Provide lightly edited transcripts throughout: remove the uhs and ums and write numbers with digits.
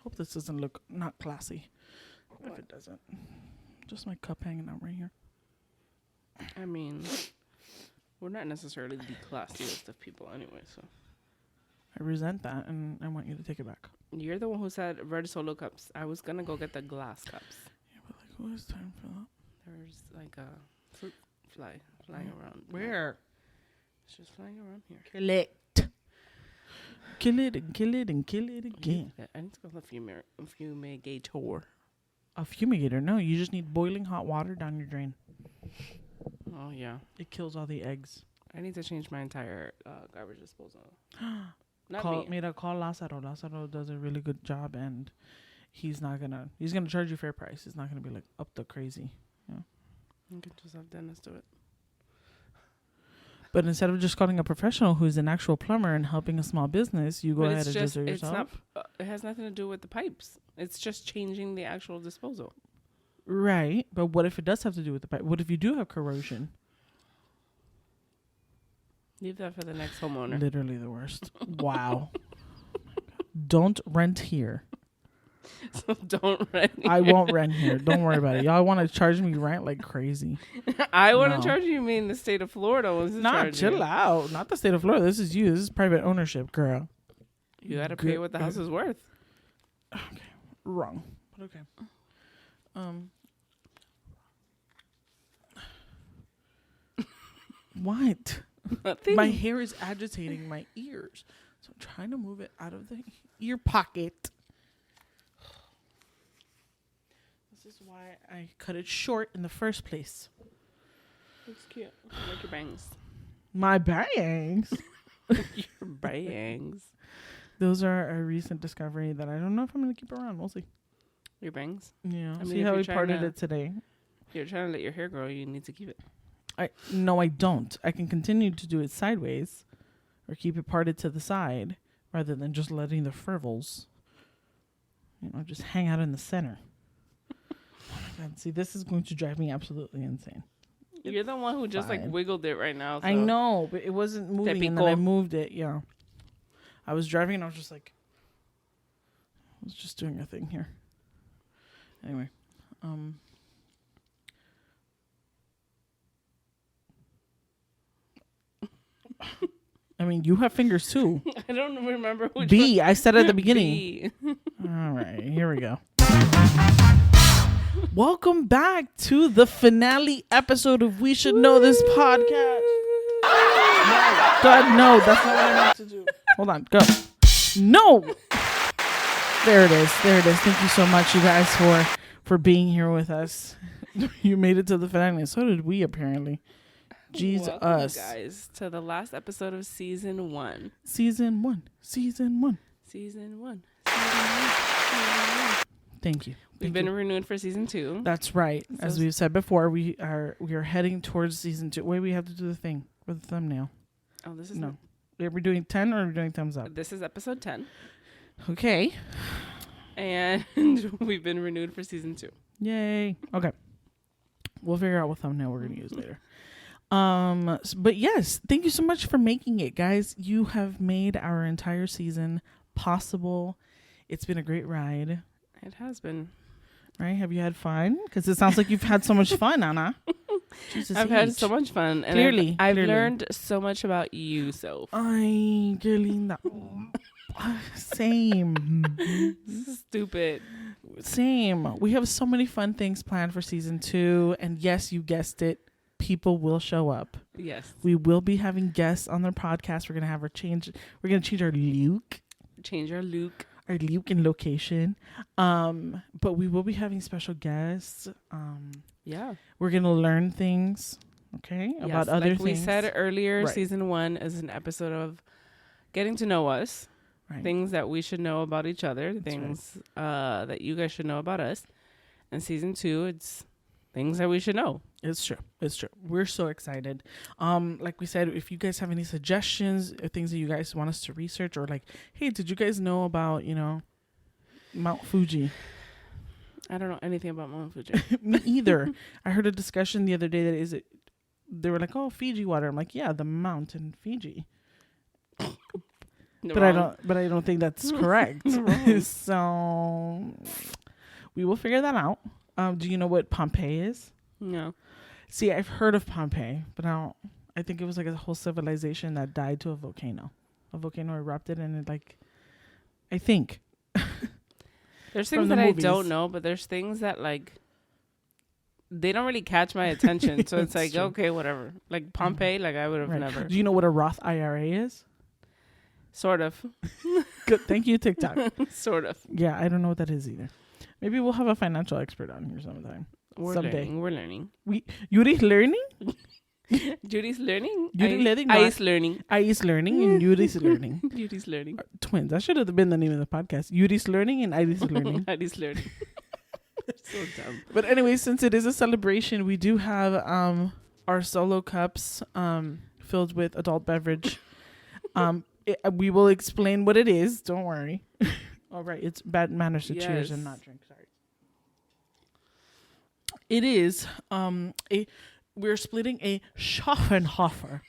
hope this doesn't look not classy. What if it doesn't? Just my cup hanging out right here. I mean, we're not necessarily the classiest of people anyway, so. I resent that, and I want you to take it back. You're the one who said red solo cups. I was going to go get the glass cups. Yeah, but like, who has time for that? There's like a fruit fly flying around. Where? It's just flying around here. Kill it. Kill it and kill it and kill it again. I need to go to the fumigator. A fumigator? No, you just need boiling hot water down your drain. Oh, yeah. It kills all the eggs. I need to change my entire garbage disposal. Call Lázaro. Lázaro does a really good job, and he's gonna charge you fair price. It's not gonna be like up the crazy. Yeah. You can just have Dennis do it. But instead of just calling a professional who's an actual plumber and helping a small business, you go ahead and just do it yourself. It has nothing to do with the pipes. It's just changing the actual disposal. Right. But what if it does have to do with the pipe? What if you do have corrosion? Leave that for the next homeowner. Literally the worst. Wow. Don't rent here. So don't rent here. I won't rent here. Don't worry about it. Y'all want to charge me rent like crazy. I want to charge you. You mean the state of Florida wants to charge you? Chill out. Not the state of Florida. This is you. This is private ownership, girl. You got to pay what the house is worth. Okay. Wrong. But okay. What? Nothing. My hair is agitating my ears. So I'm trying to move it out of the ear pocket. This is why I cut it short in the first place. It's cute. I like your bangs. My bangs? Your bangs. Those are a recent discovery that I don't know if I'm going to keep around. We'll see. Your bangs? Yeah. I mean, see how we parted it today. If you're trying to let your hair grow, you need to keep it. No, I don't. I can continue to do it sideways or keep it parted to the side rather than just letting the frivels, just hang out in the center. Oh my God. See, this is going to drive me absolutely insane. You're the one who just wiggled it right now. So. I know, but it wasn't moving and then I moved it. Yeah. I was driving and I was just like, I was just doing a thing here. Anyway. I mean, you have fingers too. I don't remember which B. one. I said at the beginning. B. All right, here we go. Welcome back to the finale episode of We Should Know This podcast. God, no, that's not what I meant to do. Hold on, go. No. There it is. Thank you so much, you guys, for being here with us. You made it to the finale. So did we, apparently. Jesus. Welcome, guys, to the last episode of season 1. Season one. Thank you. We've been renewed for season 2. That's right. So as we've said before, we are heading towards season 2. Wait, we have to do the thing with the thumbnail. Oh, this is no. Are we doing 10 or are we doing thumbs up? This is episode 10. Okay. And we've been renewed for season 2. Yay. Okay. We'll figure out what thumbnail we're going to use later. But yes, thank you so much for making it, guys. You have made our entire season possible. It's been a great ride. It has been. Right? Have you had fun? Because it sounds like you've had so much fun, Anna. Jesus, I've had so much fun. And Clearly. I've learned so much about you, Soph. Ay, qué linda. Same. This is stupid. Same. We have so many fun things planned for season 2. And yes, you guessed it. People will show up. Yes. We will be having guests on their podcast. We're going to have we're going to change our look. Our look and location. But we will be having special guests. Yeah. We're going to learn things. Okay. About other things. Like we said earlier, right. Season 1 is an episode of getting to know us. Right. Things that we should know about each other. That's things that you guys should know about us. And season 2, it's things that we should know. It's true. We're so excited. Like we said, if you guys have any suggestions or things that you guys want us to research, or like, hey, did you guys know about, Mount Fuji? I don't know anything about Mount Fuji. Me either. I heard a discussion the other day that they were like, oh, Fiji water. I'm like, yeah, the mountain Fiji. But I don't think that's correct. So we will figure that out. Do you know what Pompeii is? No. See, I've heard of Pompeii, but I think it was like a whole civilization that died to a volcano. A volcano erupted and it like, I think. There's things that I don't know, but there's things that like, they don't really catch my attention. So it's like, true. Okay, whatever. Like Pompeii, like I would have never. Do you know what a Roth IRA is? Sort of. Good. Thank you, TikTok. Sort of. Yeah, I don't know what that is either. Maybe we'll have a financial expert on here sometime. Someday. We're learning. Yuri's learning? Judy's learning? Yuri's learning. I's learning. I's learning and Yuri's learning. Yuri's learning. Twins. That should have been the name of the podcast. Yuri's learning and I's learning. I's learning. So dumb. But anyway, since it is a celebration, we do have our solo cups filled with adult beverage. We will explain what it is. Don't worry. All right. It's bad manners to cheers and not drink. Sorry. It is we're splitting a Schaffenhofer.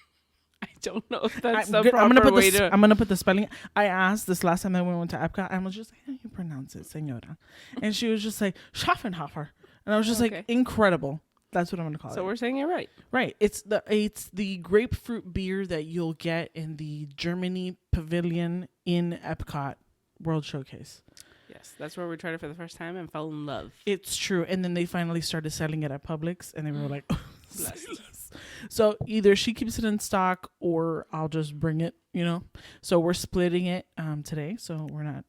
I don't know if that's I'm gonna put the spelling. I asked this last time that we went to Epcot. I was just like, how do you pronounce it, Senora? And she was just like Schaffenhofer, and I was just like, incredible. That's what I'm gonna call it. So we're saying it right. Right. It's the grapefruit beer that you'll get in the Germany Pavilion in Epcot World Showcase. Yes, that's where we tried it for the first time and fell in love. It's true. And then they finally started selling it at Publix, and they were like, so either she keeps it in stock or I'll just bring it, you know. So we're splitting it today. So we're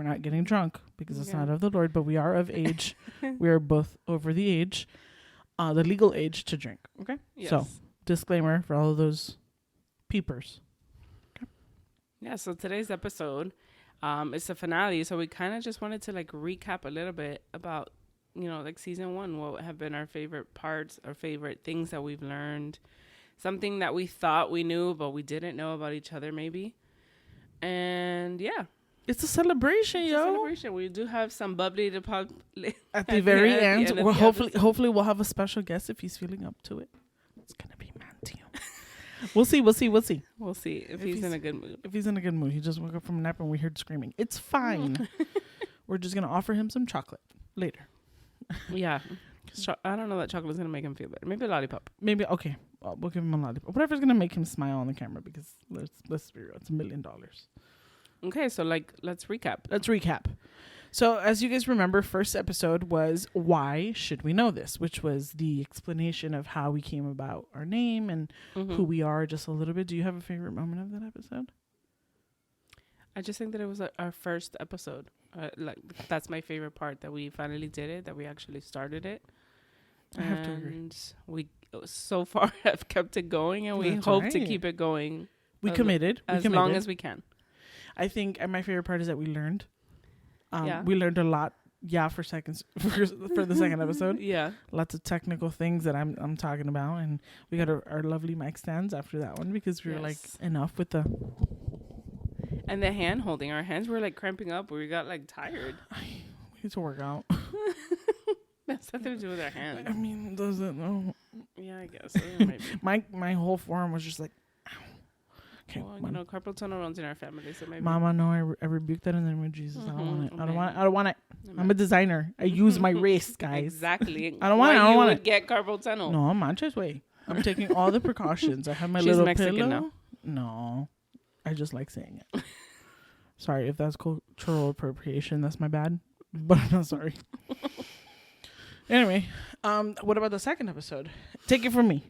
not getting drunk because it's not of the Lord, but we are of age. We are both over the age, the legal age to drink. Okay. Yes. So disclaimer for all of those peepers. Okay. Yeah. So today's episode, it's the finale. So we kind of just wanted to like recap a little bit about, you know, like season 1, what have been our favorite parts, our favorite things that we've learned, something that we thought we knew, but we didn't know about each other maybe. And yeah. It's a celebration, It's a celebration. We do have some bubbly to pop at the very end. Well, hopefully we'll have a special guest if he's feeling up to it. It's gonna be Matthew. We'll see. We'll see if he's in a good mood. If he's in a good mood, he just woke up from a nap and we heard screaming. It's fine. We're just gonna offer him some chocolate later. Yeah, I don't know that chocolate's gonna make him feel better. Maybe a lollipop. Maybe we'll give him a lollipop. Whatever's gonna make him smile on the camera, because let's be real, it's $1 million. Okay, so let's recap. So as you guys remember, first episode was Why Should We Know This, which was the explanation of how we came about our name and who we are, just a little bit. Do you have a favorite moment of that episode? I just think that it was our first episode. That's my favorite part, that we finally did it, that we actually started it. I have to agree. And we so far have kept it going, and we hope to keep it going. We committed. As long as we can. I think my favorite part is that we learned. We learned a lot. Yeah, for the second episode. Yeah, lots of technical things that I'm talking about, and we got our lovely mic stands after that one, because we were like, enough with the. And the hand holding, our hands were like cramping up. We got like tired. We need to work out. That's nothing to do with our hands. I mean, doesn't know. Yeah, I guess. Maybe. My whole forearm was just like, ow. Okay, well, you know, carpal tunnel runs in our family, so maybe. Mama, no, I rebuked that in the name of Jesus. I don't want it. I don't want it. I'm a designer. I use my wrist, guys. Exactly. I don't want it. I don't want it. Get carpal tunnel. No, Manchas way. I'm taking all the precautions. I have my little Mexican pillow. Now. No, I just like saying it. Sorry if that's cultural appropriation. That's my bad, but I'm not sorry. Anyway, what about the second episode? Take it from me.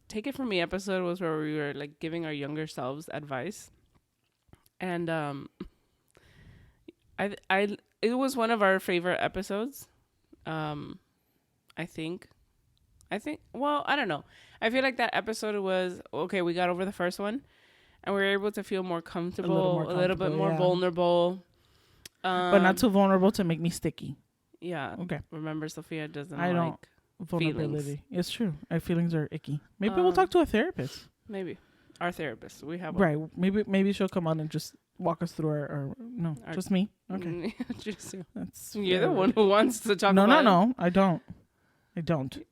Take It From Me episode was where we were like giving our younger selves advice, and it was one of our favorite episodes. I think. Well, I don't know. I feel like that episode was okay. We got over the first one, and we were able to feel more comfortable, a little bit more vulnerable, but not too vulnerable to make me sticky. Yeah. Okay. Remember, Sophia doesn't like vulnerability. Feelings. It's true. Our feelings are icky. Maybe we'll talk to a therapist. Maybe our therapist. We have one. Right. Maybe she'll come on and just walk us through our just me. Okay. You're the one who wants to talk about No, I don't.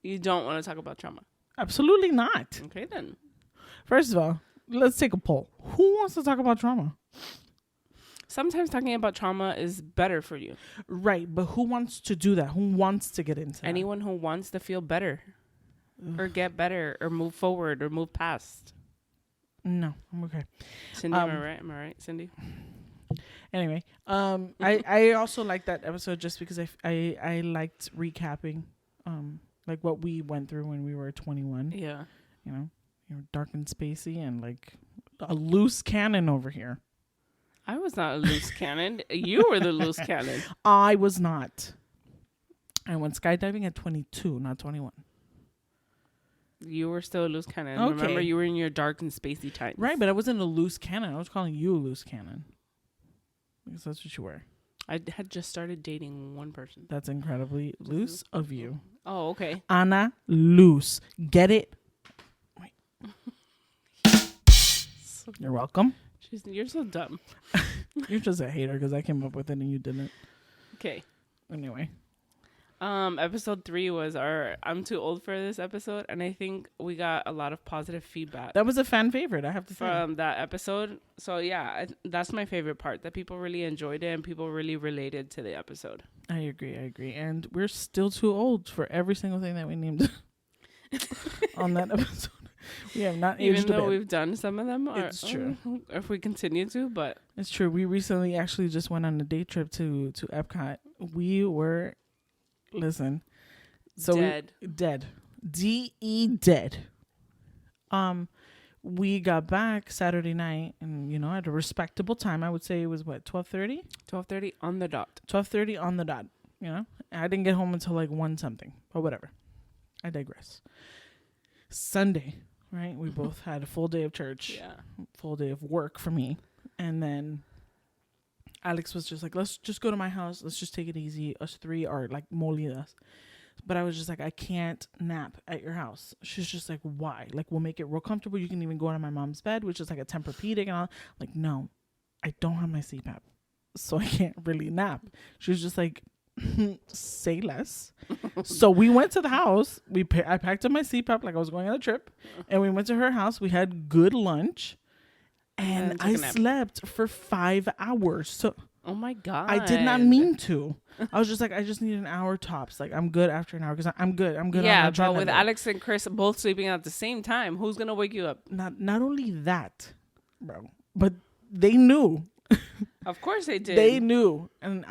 You don't want to talk about trauma. Absolutely not. Okay, then. First of all, let's take a poll. Who wants to talk about trauma? Sometimes talking about trauma is better for you. Right, but who wants to do that? Who wants to get into Anyone who wants to feel better or get better or move forward or move past. No, I'm okay. Cindy, am I right, Cindy? Anyway, I also liked that episode just because I liked recapping, like what we went through when we were 21. Yeah. You know, dark and spacey and like a loose cannon over here. I was not a loose cannon. You were the loose cannon. I was not. I went skydiving at 22, not 21. You were still a loose cannon. Okay. Remember, you were in your dark and spacey times. Right, but I wasn't a loose cannon. I was calling you a loose cannon. Because that's what you were. I had just started dating one person. That's incredibly loose of you. Oh, okay. Anna, loose. Get it? Wait. You're welcome. You're so dumb. You're just a hater because I came up with it and you didn't. Okay. Anyway. Episode 3 was I'm too old for this episode, and I think we got a lot of positive feedback. That was a fan favorite, I have to say. From that episode. So yeah, that's my favorite part, that people really enjoyed it and people really related to the episode. I agree. And we're still too old for every single thing that we named on that episode. We have not aged Even though a bit. we've done some of them. It's true. If we continue to, but. It's true. We recently actually just went on a day trip to Epcot. We were... Listen, so dead. Dead. D-E dead. We got back Saturday night and, at a respectable time. I would say it was 12:30? 12:30 on the dot. 12:30 on the dot, I didn't get home until 1 something, but whatever. I digress. Sunday, right? We both had a full day of church. Yeah. Full day of work for me. And then Alex was just like, let's just go to my house. Let's just take it easy. Us three are molidas. But I was just like, I can't nap at your house. She's just like, why? We'll make it real comfortable. You can even go to my mom's bed, which is a Tempur-Pedic and all. No, I don't have my CPAP, so I can't really nap. She was just like, say less. So we went to the house. I packed up my CPAP like I was going on a trip, and we went to her house. We had good lunch. And I slept for 5 hours. So oh my God. I did not mean to. I was just like, I just need an hour tops. I'm good after an hour because I'm good. I'm good. Yeah, but with Alex and Chris both sleeping at the same time, who's going to wake you up? Not only that, bro, but they knew. Of course they did. They knew. And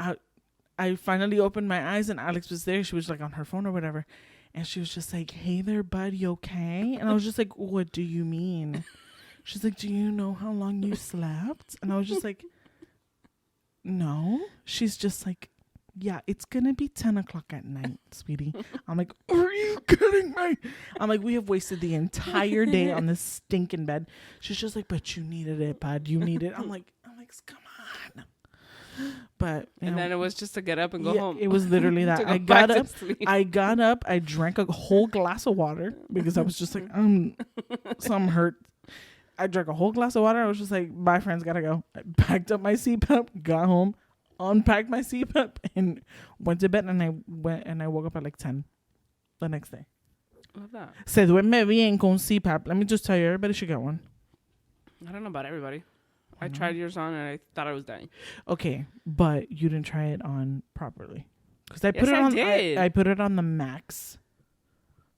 I finally opened my eyes and Alex was there. She was on her phone or whatever. And she was just like, hey there, bud, you okay? And I was just like, what do you mean? She's like, do you know how long you slept? And I was just like, no. She's just like, yeah, it's going to be 10 o'clock at night, sweetie. I'm like, are you kidding me? I'm like, we have wasted the entire day on this stinking bed. She's just like, but you needed it, bud. You need it. I'm like, come on. But and then it was just to get up and go home. It was literally that. I got up. I drank a whole glass of water because I was just like, I'm hurt. I drank a whole glass of water. I was just like, bye, friends, gotta go. I packed up my CPAP, got home, unpacked my CPAP, and went to bed. And I woke up at 10 the next day. Love that. Se duerme bien con CPAP. Let me just tell you, everybody should get one. I don't know about everybody. I tried yours on and I thought I was dying. Okay, but you didn't try it on properly. Because I put it on the max.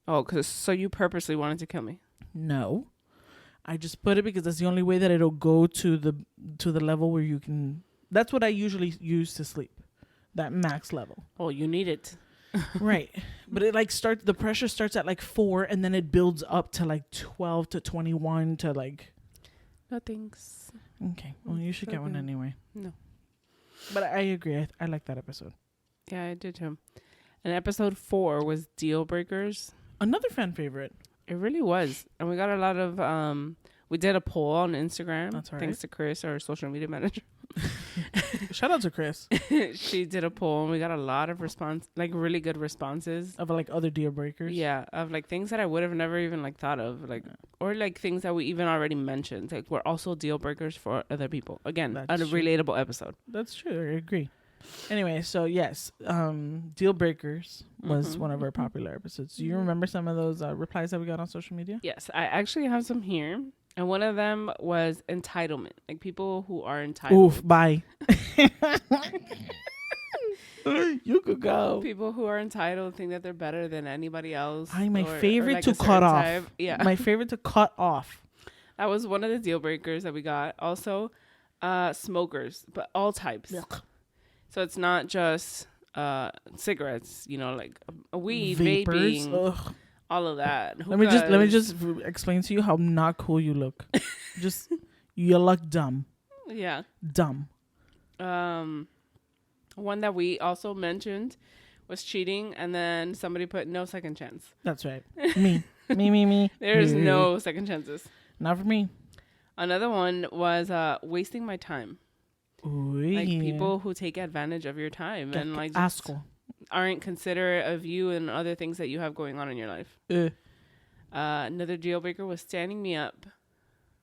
Oh, so you purposely wanted to kill me? No. I just put it because that's the only way that it'll go to the level where you can. That's what I usually use to sleep, that max level. Oh, you need it, right? But it the pressure starts at 4, and then it builds up to 12 to 21 to No thanks. Okay, well you should get one anyway. No, but I agree. I like that episode. Yeah, I did too. And episode 4 was deal breakers. Another fan favorite. It really was. And we got a lot of, we did a poll on Instagram. That's right. Thanks to Chris, our social media manager. Shout out to Chris. She did a poll and we got a lot of really good responses. Of other deal breakers? Yeah. Of things that I would have never even thought of. Or things that we even already mentioned. We're also deal breakers for other people. Again, a relatable episode. That's true. I agree. Anyway, so yes, deal breakers was one of our popular episodes. Do you remember some of those replies that we got on social media? Yes, I actually have some here. And one of them was entitlement. Like people who are entitled. Oof, bye. You could go. People who are entitled think that they're better than anybody else. My or favorite like to a cut certain off. type. Yeah. My favorite to cut off. That was one of the deal breakers that we got. Also, smokers, but all types. Ugh. So it's not just cigarettes, you know, like a weed, Vapors. vaping, Ugh. all of that. Let me just explain to you how not cool you look. Just you look dumb. Yeah. Dumb. One that we also mentioned was cheating, and then somebody put no second chance. That's right. Me. There's no second chances. Not for me. Another one was wasting my time. Ooh, Like people who take advantage of your time and like just asco. aren't considerate of you and other things that you have going on in your life. Another deal breaker was standing me up.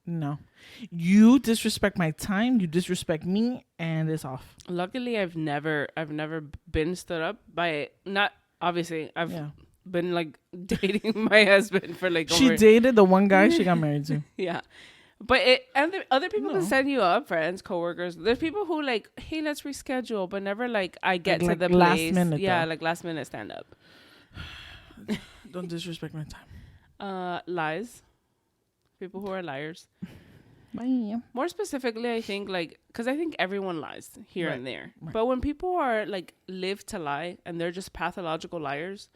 No. You disrespect my time, you disrespect me, and it's off. Luckily, I've never been stood up by, not obviously I've been like dating my husband for like she dated the one guy she got married to. Yeah. But other people can send you up, friends, coworkers. There's people who like, hey, let's reschedule, but never like I get to the last place. minute, yeah, though. like last minute stand up. Don't disrespect my time. Lies. People who are liars. Bye. More specifically, I think like, because I think everyone lies here Right. and there. Right. But when people are like live to lie and they're just pathological liars,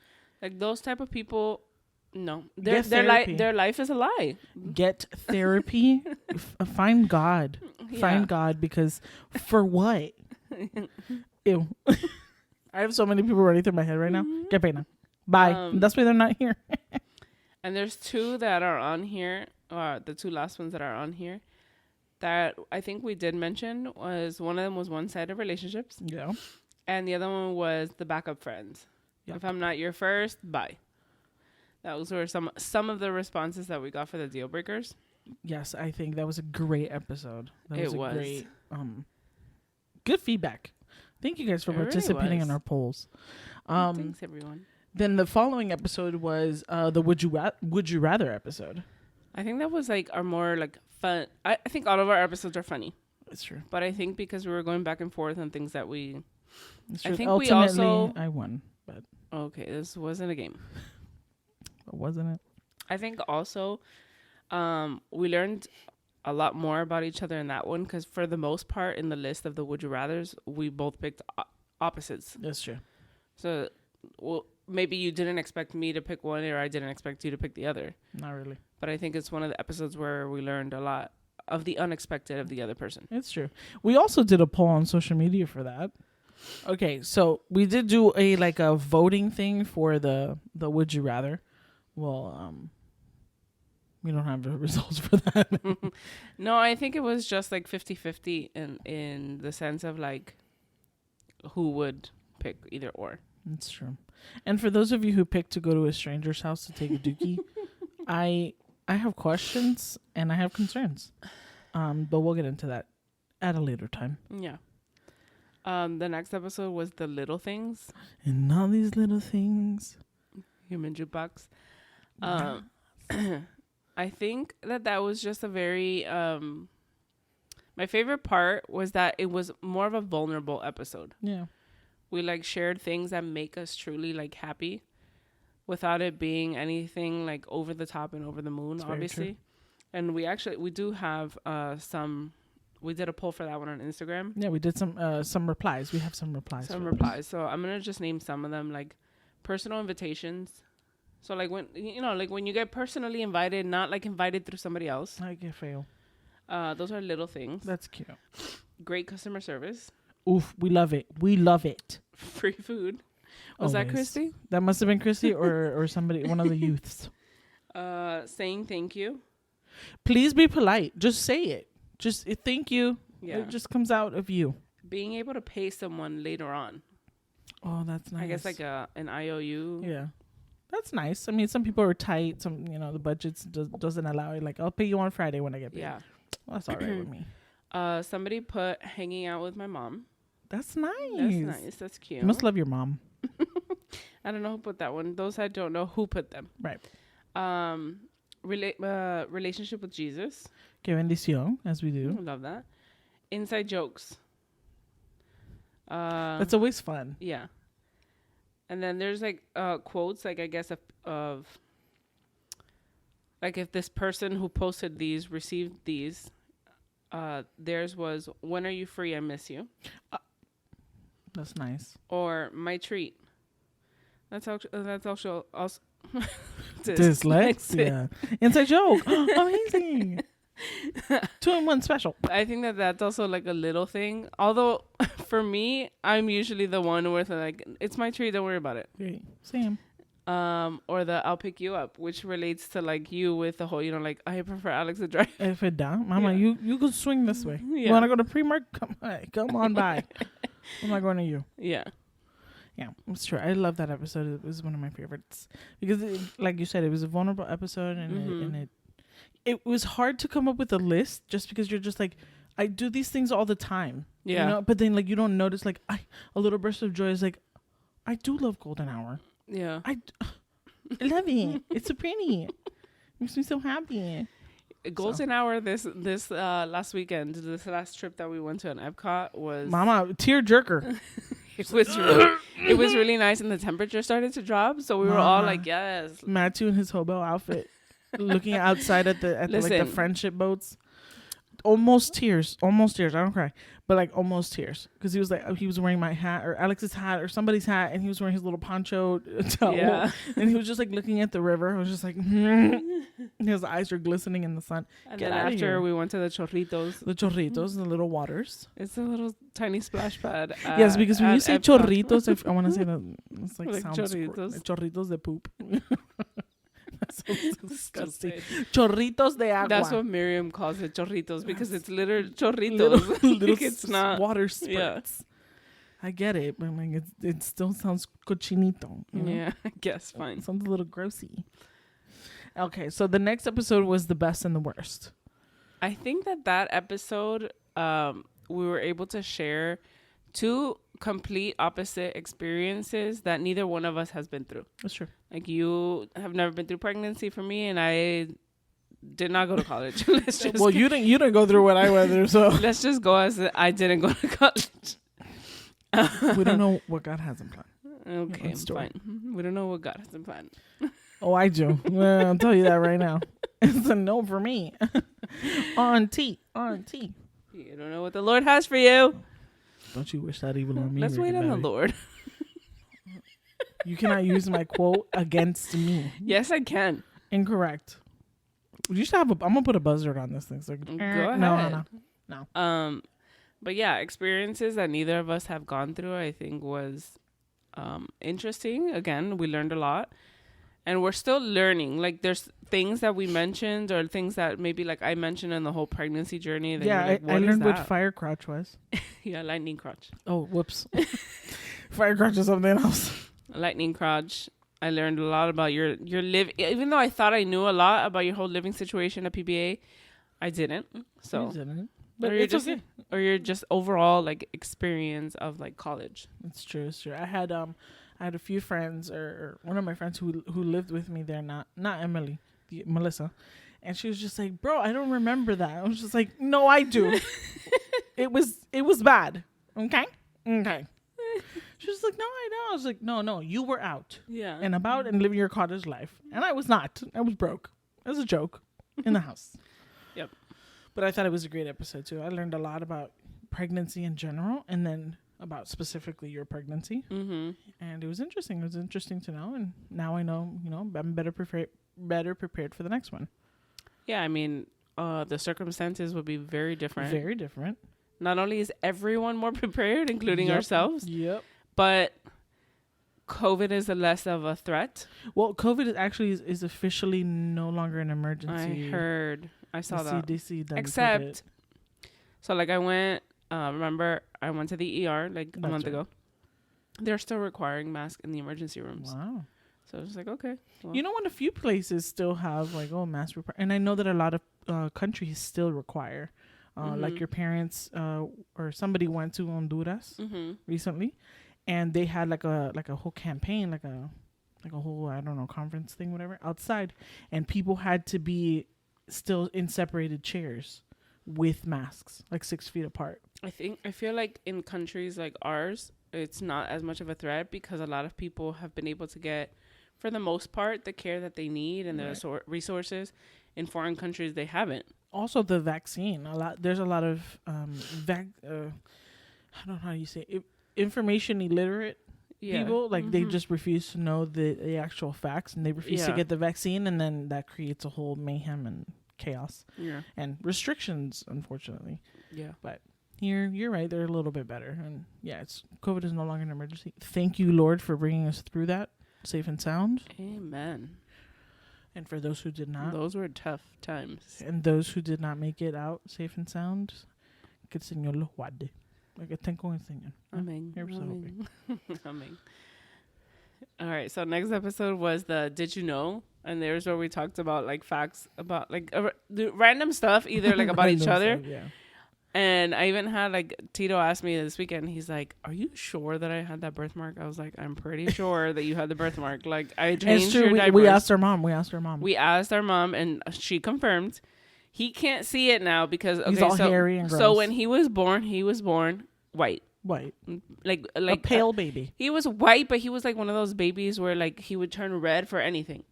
like those type of people, no, their life is a lie. Get therapy. Find God. Yeah. Find God, because for what? Ew. I have so many people running through my head right now. Get pena. Bye. That's why they're not here. And there's two that are on here, the two last ones that are on here, that I think we did mention. Was one of them was one-sided relationships. Yeah. And the other one was the backup friends. Yep. If I'm not your first, bye. Those were some of the responses that we got for the deal breakers. Yes, I think that was a great episode. That It was was. a great good feedback. Thank you guys for It really participating was. in our polls. Thanks, everyone. Then the following episode was the Would You Rather episode. I think that was like our more like fun. I think all of our episodes are funny, It's true. but I think because we were going back and forth on things that It's I true. think we Ultimately, also- I won, but okay, this wasn't a game. wasn't it? I think also we learned a lot more about each other in that one, because for the most part in the list of the Would You Rathers, we both picked opposites. That's true. So, well, maybe you didn't expect me to pick one, or I didn't expect you to pick the other. Not really. But I think it's one of the episodes where we learned a lot of the unexpected of the other person. It's true. We also did a poll on social media for that. Okay, so we did do a voting thing for the Would You Rather. Well, we don't have the results for that. No, I think it was just like 50-50 in the sense of like who would pick either or. That's true. And for those of you who picked to go to a stranger's house to take a dookie, I have questions and I have concerns. But we'll get into that at a later time. Yeah. The next episode was the little things. And all these little things. Human jukebox. I think that was just a very my favorite part was that it was more of a vulnerable episode. Yeah. We like shared things that make us truly like happy without it being anything like over the top and over the moon. That's obviously. And we do have we did a poll for that one on Instagram. Yeah, we did some replies. We have some replies. So I'm gonna just name some of them, like personal invitations. So like when when you get personally invited, not like invited through somebody else. I get fail. Those are little things. That's cute. Great customer service. Oof, we love it. We love it. Free food. Was that Christy? That must have been Christy or somebody, one of the youths. Saying thank you. Please be polite. Just say it. Just thank you. Yeah. It just comes out of you. Being able to pay someone later on. Oh, that's nice. I guess like an IOU. Yeah. That's nice. I mean, some people are tight. Some, the budgets doesn't allow it. Like, I'll pay you on Friday when I get paid. Yeah. Well, that's all right with me. Somebody put hanging out with my mom. That's nice. That's nice. That's cute. You must love your mom. I don't know who put that one. Those I don't know who put them. Right. Relationship with Jesus. Que bendición, as we do. I love that. Inside jokes. That's always fun. Yeah. And then there's like quotes, like I guess of like if this person who posted these received these, theirs was, "When are you free? I miss you." That's nice. Or "My treat." That's also Dyslexia. Inside joke. Amazing. 2-in-1 special. I think that's also like a little thing. Although for me, I'm usually the one with like, "It's my treat, don't worry about it." Great. Same. Or the "I'll pick you up," which relates to like you with the whole, like, I prefer Alex to drive. If it down, Mama, you could swing this way. Yeah. You want to go to Primark? Come on by. I'm not going to you. Yeah. Yeah, it's true. I love that episode. It was one of my favorites because, like you said, it was a vulnerable episode, and it was hard to come up with a list just because you're just like, I do these things all the time. Yeah. You know? But then like you don't notice like a little burst of joy is like, I do love golden hour. Yeah. I love it. It's so pretty. Makes me so happy. Golden hour this last weekend, this last trip that we went to in Epcot was Mama tear jerker. it was really nice, and the temperature started to drop, so we were all like, yes. Matthew in his hobo outfit, looking outside at the friendship boats. Almost tears. I don't cry, but like almost tears, because he was wearing my hat or Alex's hat or somebody's hat, and he was wearing his little poncho towel, and he was just like looking at the river. I was just like, his eyes were glistening in the sun. And then after we went to the chorritos, the little waters. It's a little tiny splash pad. Yes, because when you say Epcot. chorritos, I want to say that it's like chorritos. Chorritos de poop. That's so disgusting. Chorritos de agua. That's what Miriam calls it, chorritos, because it's literally chorritos. Little it's not water spurts. Yeah. I get it, but like it still sounds cochinito. You know? Yeah, I guess fine. It sounds a little grossy. Okay, so the next episode was the best and the worst. I think that episode, we were able to share two complete opposite experiences that neither one of us has been through. That's true. Like, you have never been through pregnancy for me, and I did not go to college. You didn't go through what I went through, so let's just go as I didn't go to college. We don't know what God has in plan. Okay, fine. We don't know what God has in plan. Oh, I do. Well, I'll tell you that right now. It's a no for me. Auntie. You don't know what the Lord has for you. Don't you wish that evil on me? Let's wait on the Lord. You cannot use my quote against me. Yes, I can. Incorrect. You should have I'm gonna put a buzzard on this thing. So go ahead. No. But yeah, experiences that neither of us have gone through, I think, was interesting. Again, we learned a lot, and we're still learning. Like, there's things that we mentioned, or things that maybe like I mentioned in the whole pregnancy journey. That yeah, like, I learned what fire crotch was. Yeah, lightning crotch. Oh, whoops. Fire crotch is something else. Lightning crotch. I learned a lot about your live. Even though I thought I knew a lot about your whole living situation at PBA, I didn't. So, you didn't. But or it's okay. Or you're just overall like experience of like college. It's true. I had a few friends, or one of my friends who lived with me there. Not Emily, Melissa, and she was just like, "Bro, I don't remember that." I was just like, "No, I do." It was bad. Okay. She was like, "No, I know." I was like, "No, you were out, and about and living your cottage life, and I was not. I was broke. It was a joke in the house." Yep. But I thought it was a great episode too. I learned a lot about pregnancy in general, and then about specifically your pregnancy, and it was interesting. It was interesting to know, and now I know. I'm better prepared for the next one. Yeah, I mean, the circumstances would be very different. Very different. Not only is everyone more prepared, including ourselves. Yep. But COVID is less of a threat. Well, COVID is officially no longer an emergency. I heard. I saw that. CDC Except, so like I went, remember I went to the ER like a month ago. They're still requiring masks in the emergency rooms. Wow. So I was like, okay. Well. A few places still have like, mask require. And I know that a lot of countries still require. Like your parents or somebody went to Honduras recently, and they had like a whole campaign, like a like a whole, I don't know, conference thing, whatever, outside. And people had to be still in separated chairs with masks, like 6 feet apart. I feel like in countries like ours, it's not as much of a threat because a lot of people have been able to get, for the most part, the care that they need and the resources. In foreign countries, they haven't. Also, the vaccine. There's a lot of I don't know how you say it, information illiterate people. Like they just refuse to know the actual facts, and they refuse to get the vaccine, and then that creates a whole mayhem and chaos and restrictions, unfortunately. Yeah, but here you're right, they're a little bit better, and COVID is no longer an emergency. Thank you, Lord, for bringing us through that safe and sound. Amen. And for those who did not, those were tough times. And those who did not make it out safe and sound, que el Señor los guarde. Like a tengo en Señor. Amen. Amen. All right. So next episode was the Did You Know? And there's where we talked about like facts about like the random stuff, either like about each other. Stuff, yeah. And I even had like Tito asked me this weekend. He's like, "Are you sure that I had that birthmark?" I was like, "I'm pretty sure that you had the birthmark." Like I changed your diapers. We asked our mom. We asked our mom, and she confirmed. He can't see it now because he's all hairy and gross. So when he was born white. Like a pale baby. He was white, but he was like one of those babies where like he would turn red for anything.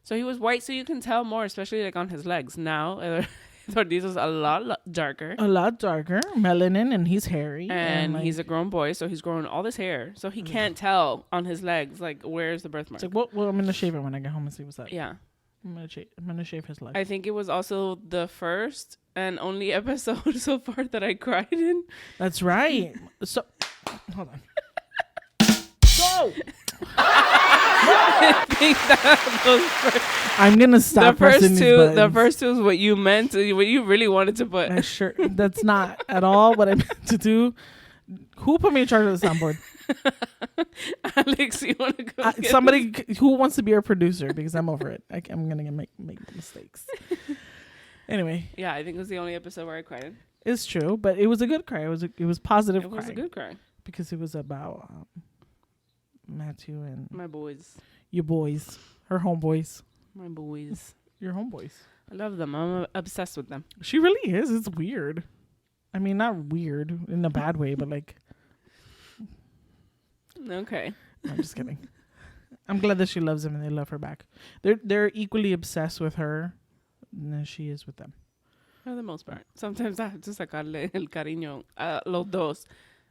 So he was white, so you can tell more, especially like on his legs. Now Tordizo's a lot darker. A lot darker. Melanin, and he's hairy. And like, he's a grown boy, so he's growing all this hair. So he can't tell on his legs, like, where's the birthmark. It's like, well, I'm going to shave it when I get home and see what's up. Yeah. I'm going to shave his leg. I think it was also the first and only episode so far that I cried in. That's right. So, hold on. Go! I'm gonna stop. The first two is what you meant, what you really wanted to put. Sure, that's not at all what I meant to do. Who put me in charge of the soundboard? Alex, you want to go? Somebody who wants to be our producer, because I'm over it. I'm gonna make mistakes. Anyway, yeah, I think it was the only episode where I cried. It's true, but it was a good cry. It was positive. It was a good cry because it was about Matthew and my boys. Your boys. Her homeboys. My boys. Your homeboys. I love them. I'm obsessed with them. She really is. It's weird. I mean, not weird in a bad way, but like... Okay. I'm just kidding. I'm glad that she loves them and they love her back. They're equally obsessed with her than she is with them. For the most part. Sometimes I have to sacarle el cariño a los dos.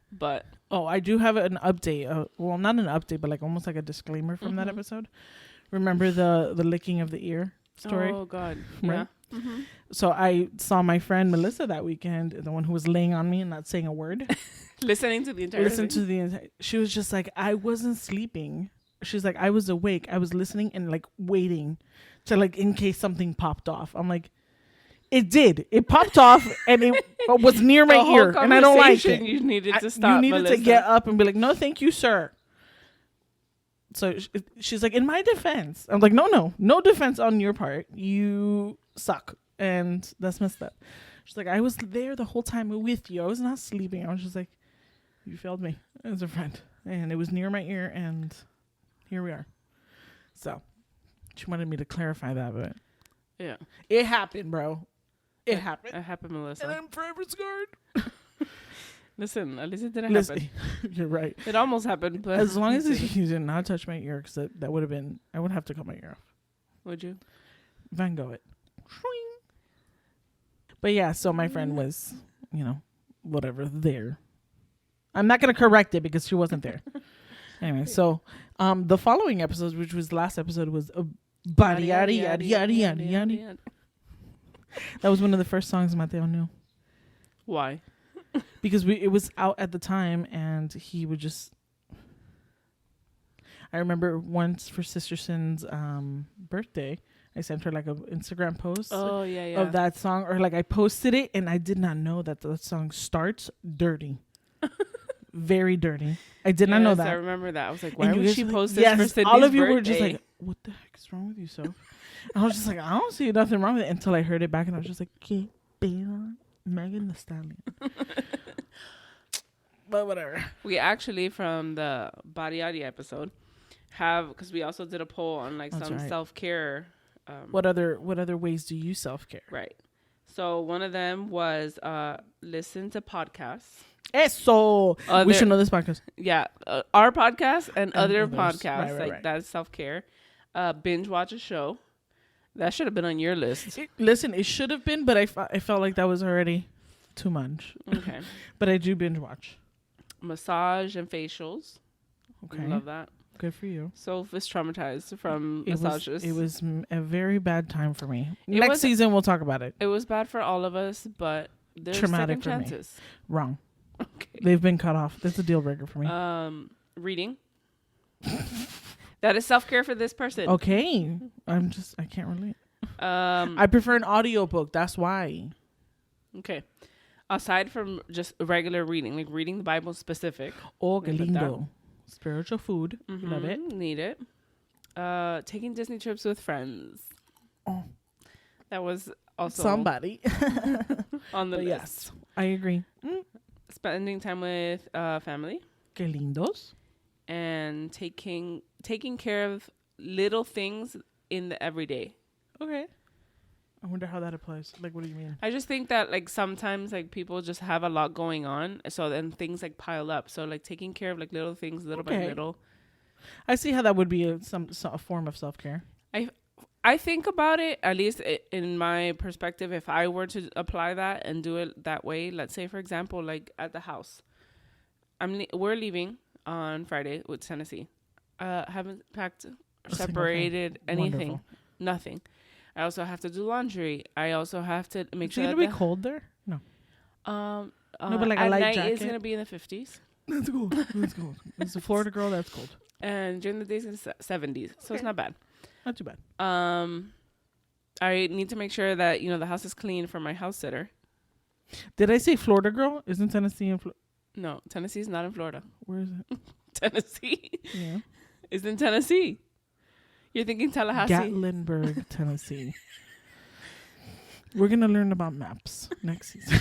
But I do have an update. Well, not an update, but like almost like a disclaimer from that episode. Remember the licking of the ear story? Oh God, right? Yeah. Mm-hmm. So I saw my friend Melissa that weekend, the one who was laying on me and not saying a word, listening to the entire. She was just like, I wasn't sleeping. She's like, I was awake. I was listening and like waiting to like in case something popped off. I'm like. It did. It popped off, and it was near my ear, and I don't like it. You needed to stop. You needed to get up and be like, "No, thank you, sir." So she's like, "In my defense," I'm like, "No defense on your part. You suck, and that's messed up." She's like, "I was there the whole time with you. I was not sleeping. I was just like, you failed me as a friend, and it was near my ear, and here we are." So she wanted me to clarify that, but yeah, it happened, bro. It happened. It happened, Melissa. And I'm forever scarred. Listen, at least it didn't happen. You're right. It almost happened, but as long as you did not touch my ear, because that would have been, I would have to cut my ear off. Would you? Van Gogh it. But yeah, so my friend was, whatever, there. I'm not going to correct it because she wasn't there. Anyway, so the following episodes, which was the last episode, was Body Yada Yada Yada Yada Yada. That was one of the first songs Mateo knew. Why? Because it was out at the time, and he would just... I remember once for Sister Sin's birthday, I sent her like an Instagram post of that song. Or like I posted it, and I did not know that the song starts dirty. Very dirty. I did not know that. I remember that. I was like, why would she post this for Sydney's all of you birthday? were just like, what the heck is wrong with you, so? And I was just like, I don't see nothing wrong with it until I heard it back, and I was just like, que pena, Megan Thee Stallion. But whatever. We actually, from the Body Yadi episode, because we also did a poll on like That's some right. self-care. What other ways do you self-care? Right. So one of them was listen to podcasts. Eso. We should know this podcast. Yeah, our podcast and other others. podcasts, Right. that's self-care. Binge watch a show. That should have been on your list. Listen, it should have been, but I felt like that was already too much. Okay. But I do binge watch. Massage and facials. Okay. Love that. Good for you. Soph is traumatized from massages. It was a very bad time for me. It Next was- season, we'll talk about it. It was bad for all of us, but there's Traumatic second for me. chances. Wrong. Okay. They've been cut off. That's a deal breaker for me. Reading. That is self-care for this person. Okay. I can't relate. I prefer an audiobook. That's why. Okay. Aside from just regular reading, like reading the Bible specific. Oh, que Look at that. lindo. Spiritual food. Love it. Need it. Taking Disney trips with friends. Oh. That was also Somebody. on the But list. yes, I agree. Spending time with family Que lindos. and taking care of little things in the everyday. Okay. I wonder how that applies. Like, what do you mean? I just think that like sometimes like people just have a lot going on, so then things like pile up. So like taking care of like little things, little by little. I see how that would be a form of self-care. I think about it, at least in my perspective, if I were to apply that and do it that way, let's say, for example, like at the house, we're leaving on Friday with Tennessee. Haven't packed or separated anything. Wonderful. Nothing. I also have to do laundry. I also have to make sure Is it going to be cold there? No. No, but like a at light night jacket? it's going to be in the 50s. That's cold. That's cold. It's a Florida girl. That's cold. And during the days it's 70s. So it's not bad. Not too bad. I need to make sure that, the house is clean for my house sitter. Did I say Florida girl? Isn't Tennessee in Florida? No, Tennessee's not in Florida. Where is it? Tennessee Yeah. is in Tennessee. You're thinking Tallahassee? Gatlinburg, Tennessee. We're going to learn about maps next season.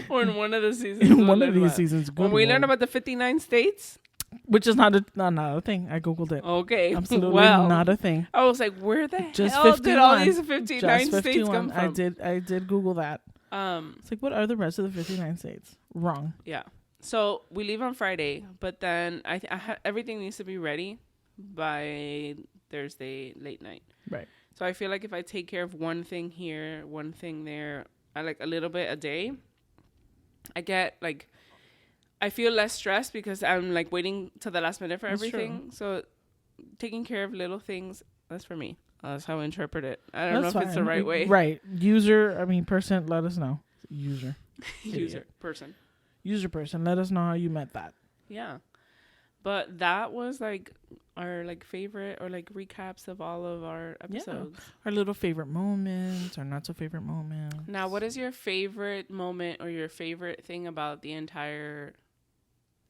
Or in one of the seasons. In one of these seasons. When we learn about the 59 states. Which is not a thing. I Googled it. Okay. Absolutely not a thing. I was like, where the Just hell 51. did all these 59 Just states 51. come from? I did Google that. It's like, what are the rest of the 59 states? Wrong. Yeah. So we leave on Friday, but then everything needs to be ready by Thursday late night. Right. So I feel like if I take care of one thing here, one thing there, I like a little bit a day, I feel less stressed because I'm like waiting till the last minute for everything. True. So taking care of little things, that's for me. That's how I interpret it. I don't That's know if it's the right way. Right. Person, let us know. User. Person. User person, let us know how you met that. Yeah. But that was like our like favorite or like recaps of all of our episodes. Yeah. Our little favorite moments, our not so favorite moments. Now, what is your favorite moment or your favorite thing about the entire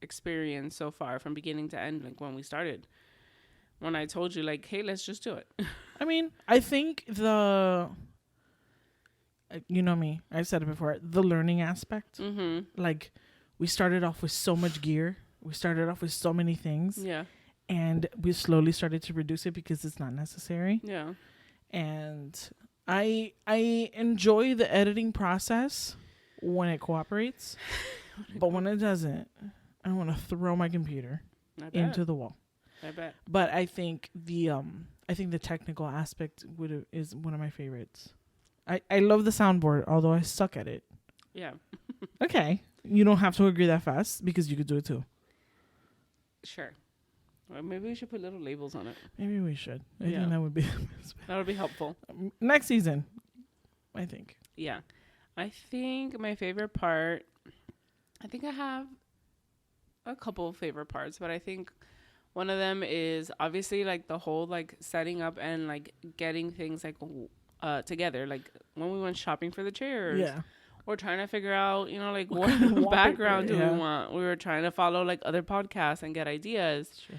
experience so far from beginning to end, like when we started? When I told you like, hey, let's just do it. I mean, I think you know me, I've said it before, the learning aspect. Mm-hmm. Like, we started off with so much gear. We started off with so many things. Yeah. And we slowly started to reduce it because it's not necessary. Yeah. And I enjoy the editing process when it cooperates. But when it doesn't, I want to throw my computer into the wall. I bet. But I think the technical aspect is one of my favorites. I love the soundboard, although I suck at it. Yeah. Okay. You don't have to agree that fast because you could do it too. Sure. Well, maybe we should put little labels on it. Maybe we should. I think that would be that would be helpful. Next season, I think. Yeah. I think my favorite part, I think I have a couple of favorite parts, but I think one of them is obviously like the whole like setting up and like getting things like together. Like when we went shopping for the chairs. Yeah. We're trying to figure out, like what background do we want? We were trying to follow like other podcasts and get ideas. Sure.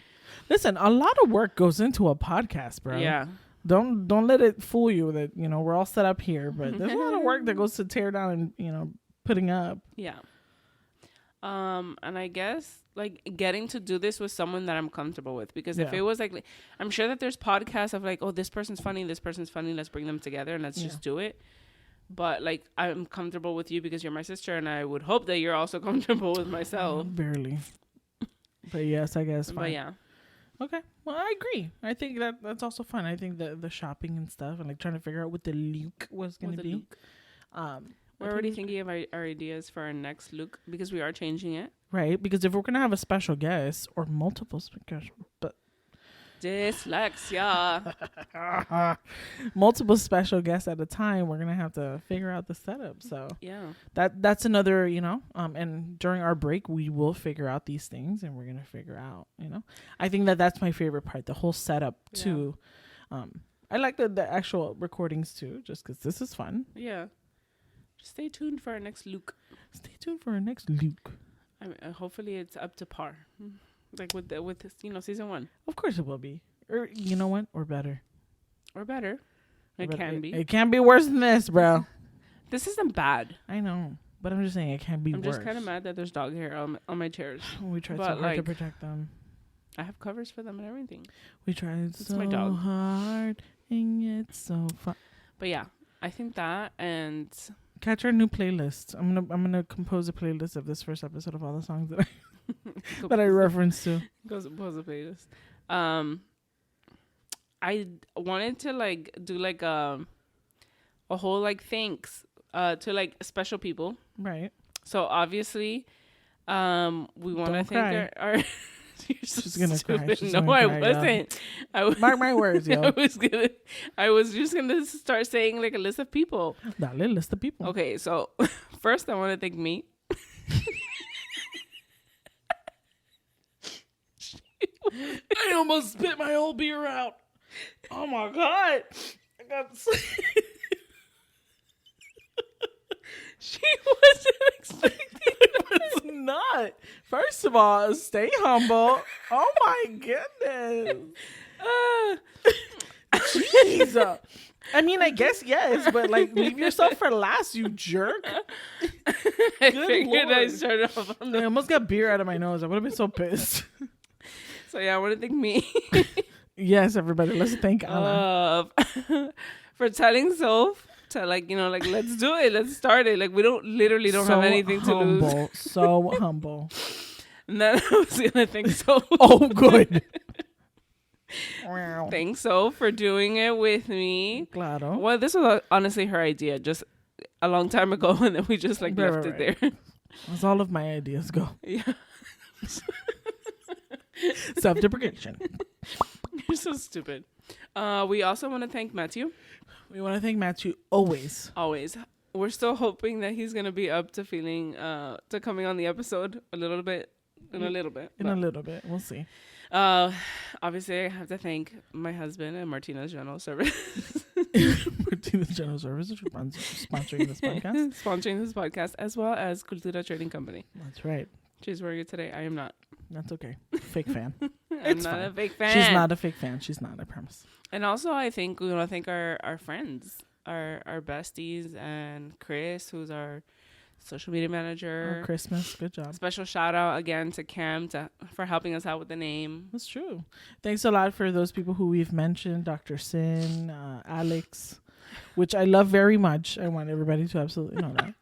Listen, a lot of work goes into a podcast, bro. Yeah. Don't let it fool you that, we're all set up here, but there's a lot of work that goes to tear down and, putting up. Yeah. And I guess like getting to do this with someone that I'm comfortable with, because if Yeah. it was like, I'm sure that there's podcasts of like, oh, this person's funny, let's bring them together and let's Yeah. just do it. But like, I'm comfortable with you because you're my sister, and I would hope that you're also comfortable with myself. Barely. But yes, I guess. Fine. But yeah, Okay. Well, I agree. I think that's also fun. I think the shopping and stuff and like trying to figure out what the look was going to be. We're already thinking of our ideas for our next look, because we are changing it. Right, because if we're going to have a special guest or multiple Dyslexia. multiple special guests at a time, we're going to have to figure out the setup. So Yeah. that's another, and during our break, we will figure out these things and we're going to figure out, I think that's my favorite part, the whole setup too. I like the actual recordings too, just because this is fun. Yeah. Just stay tuned for our next look. Stay tuned for our next look. I mean, hopefully it's up to par, like with this, season 1. Of course it will be. Or you know what? Or better. Or better. It can be. It can't be worse than this, bro. This isn't bad. I know. But I'm just saying it can't be worse. I'm just kind of mad that there's dog hair on my chairs. We tried so hard to protect them. I have covers for them and everything. We tried It's so my dog. hard and it's so fun. But yeah, I think that, and catch our new playlist. I'm gonna compose a playlist of this first episode of all the songs that I referenced to. Compose a playlist. I wanted to like do like a whole like thanks to like special people. Right. So obviously, we want to thank our You're so She's gonna cry. She's no, gonna I cry, wasn't. Yeah. Mark my words, yo. I was just gonna start saying like a list of people. Dale, list of people. Okay, so first I want to thank me. I almost spit my whole beer out. Oh my god! I got. She wasn't expecting. It's not. First of all, stay humble. Oh my goodness. Jeez. I mean, I guess yes, but like, leave yourself for last, you jerk. I figured Lord. I started off on I almost got beer out of my nose. I would have been so pissed. So yeah, I want to thank me. Yes, everybody, let's thank Anna. For telling Soph to like, let's do it, let's start it. Like we don't have anything to lose. So humble. And then I was gonna thank Soph. Oh, good. Thanks Soph for doing it with me. Claro. Well, this was honestly her idea, just a long time ago, and then we just like left it there. That's all of my ideas go. Yeah. Self-deprecation. You're so stupid. We also want to thank Matthew. We want to thank Matthew always. We're still hoping that he's gonna be up to to coming on the episode in a little bit. We'll see. Obviously I have to thank my husband and Martinez General Service. Martinez General Services for sponsoring this podcast. Sponsoring this podcast, as well as Cultura Trading Company. That's right. She's wearing it today. I am not. That's okay. Fake fan. I'm not a fake fan. She's not a fake fan. She's not, I promise. And also, I think we want to thank our friends, our besties, and Chris, who's our social media manager. Oh, Christmas. Good job. Special shout out again to Cam for helping us out with the name. That's true. Thanks a lot for those people who we've mentioned. Dr. Sin, Alex, which I love very much. I want everybody to absolutely know that.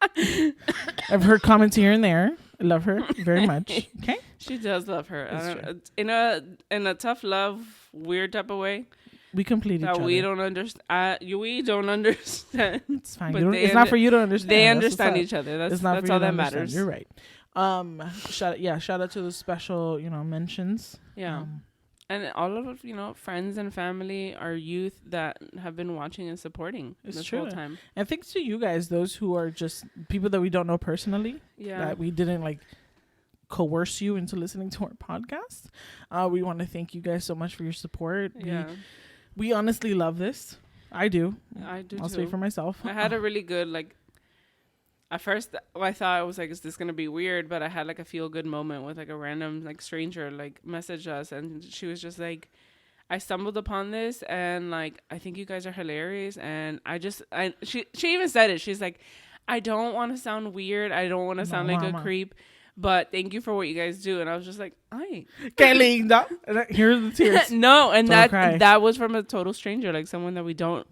I've heard comments here and there. I love her very much. Okay. She does love her. In a tough love, weird type of way. We complete each other. We don't understand. We don't understand. It's fine. It's not for you to understand. They understand each other. That's all that matters. You're right. Shout out to the special, mentions. Yeah. And all of friends and family, our youth that have been watching and supporting this whole time. And thanks to you guys, those who are just people that we don't know personally. Yeah. That we didn't coerce you into listening to our podcast. We want to thank you guys so much for your support. Yeah. We honestly love this. I do. I'll speak for myself. I had a really good at first I thought I was like, is this gonna be weird? But I had a feel good moment with a random stranger message us, and she was just like, I stumbled upon this and I think you guys are hilarious, and she even said it. She's like, I don't want to sound weird. I don't want to sound like a creep, But thank you for what you guys do. And I was just like, ay. Qué linda. Here are the tears. No, and Don't cry. that was from a total stranger, like someone that we didn't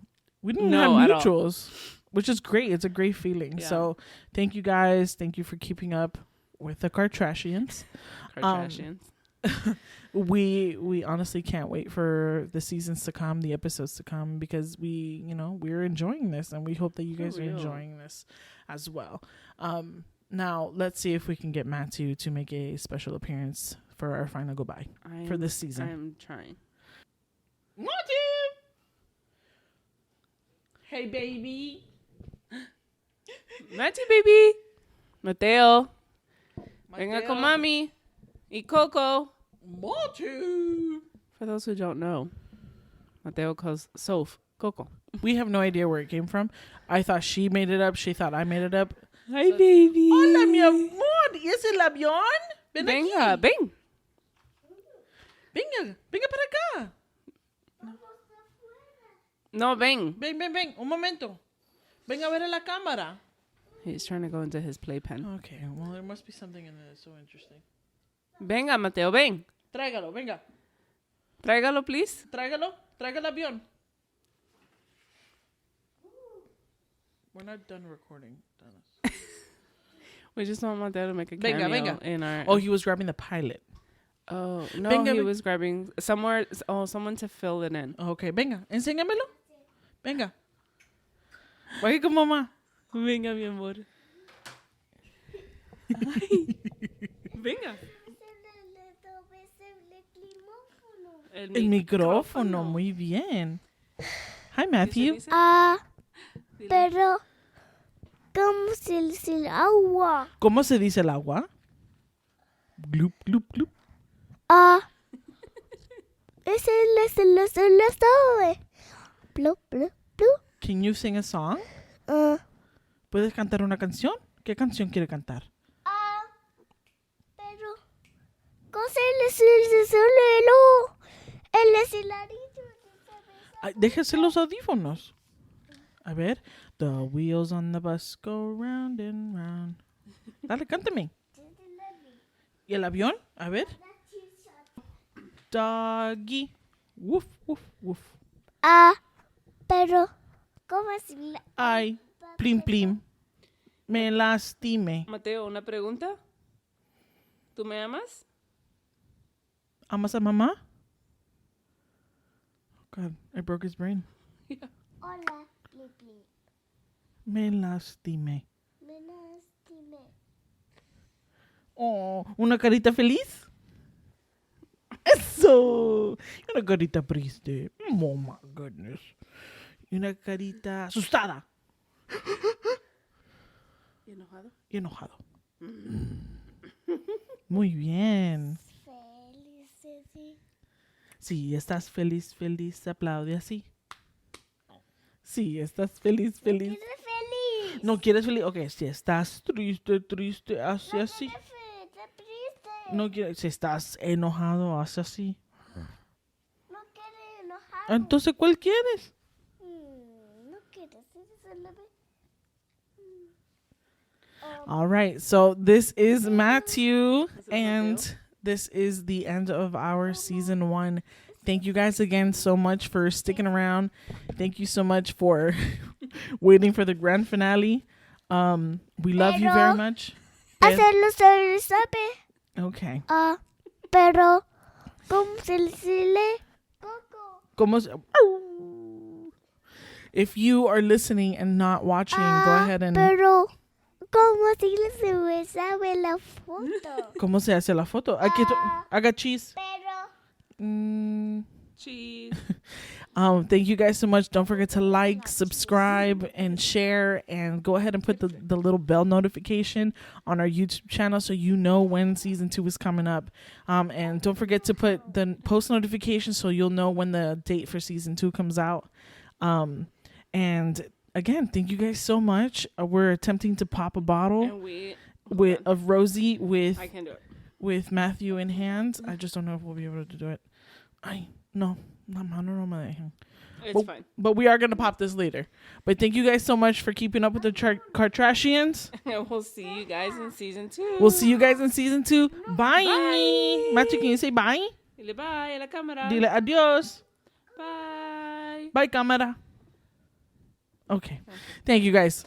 have at all. mutuals, which is great. It's a great feeling. Yeah. So thank you guys. Thank you for keeping up with the Kardashians. Kardashians. We honestly can't wait for the seasons to come, the episodes to come, because we're enjoying this, and we hope that you guys are enjoying this as well. Now let's see if we can get Matthew to make a special appearance for our final goodbye for this season. I'm trying. Matthew! Hey, baby. Matthew, baby. Mateo. Venga con mami. Y Coco. Matthew. For those who don't know, Mateo calls Soph Coco. We have no idea where it came from. I thought she made it up. She thought I made it up. Hi, baby. Hola, mi amor. ¿Y es el avión? Ven Venga, aquí. ven. Venga para acá. No, ven. Ven. Un momento. Venga a ver a la cámara. He's trying to go into his playpen. Okay, well, there must be something in there that's so interesting. Venga, Mateo, ven. Tráigalo, venga. Tráigalo, please. Tráigalo. Traiga el avión. We're not done recording, Dennis. We just want Mateo to make a cameo Venga. in our... Oh, he was grabbing the pilot. Oh, no, Venga, he was grabbing someone to fill it in. Okay, venga. Enséñamelo. Venga. Vaya con mamá. Venga, mi amor. Ay. Venga. El micrófono, muy bien. Hi, Matthew. Pero, ¿cómo se dice el agua? ¿Cómo se dice el agua? Gloop, gloop, gloop. Es el Blup, blup, blup. Can you sing a song? ¿Puedes cantar una canción? ¿Qué canción quiere cantar? Pero, ¿cómo se dice el escenario? Ay, déjese los audífonos. A ver. The wheels on the bus go round and round. Dale, cántame. ¿Y el avión? A ver. Doggy. Woof, woof, woof. Pero, ¿cómo se la... Ay, plim, plim. Me lastime. Mateo, una pregunta. ¿Tú me amas? ¿Amas a mamá? God, I broke his brain. Hola, pli, pli. Me lastime. Me lastimé. Oh, ¿una carita feliz? Eso. Y una carita triste. Oh my goodness. Y una carita asustada. ¿Y enojado? Y enojado. Muy bien. Feliz, sí. Si estás feliz, aplaude así. Si estás feliz. ¿Quieres feliz? ¿No quieres feliz? Ok, si estás triste, hace así. Triste. No quieres, si estás enojado, hace así. No quiere enojar. Entonces, ¿cuál quieres? No quiere. All right, so this is Matthew, and this is the end of our season 1. Thank you guys again so much for sticking around. Thank you so much for waiting for the grand finale. We love you very much. Hacerlo se sabe. Okay. Pero, ¿cómo se dice? Coco. ¿Cómo se- If you are listening and not watching, go ahead and... Pero, ¿cómo se sabe la foto? ¿Cómo se hace la foto? Aquí haga cheese. Pero, Cheese. Thank you guys so much. Don't forget to like, subscribe, and share, and go ahead and put the little bell notification on our YouTube channel so you know when season 2 is coming up. And don't forget to put the post notification so you'll know when the date for season 2 comes out. And again, thank you guys so much. We're attempting to pop a bottle of Rosie I can do it. with Matthew in hand. I just don't know if we'll be able to do it. Ay, no, la mano no me dejan. It's fine. But we are going to pop this later. But thank you guys so much for keeping up with the Kardashians. And we'll see you guys in season 2. We'll see you guys in season 2. Bye. Bye. Machi, can you say bye? Dile bye a la cámara. Dile adios. Bye. Bye, cámara. Okay. Thank you guys.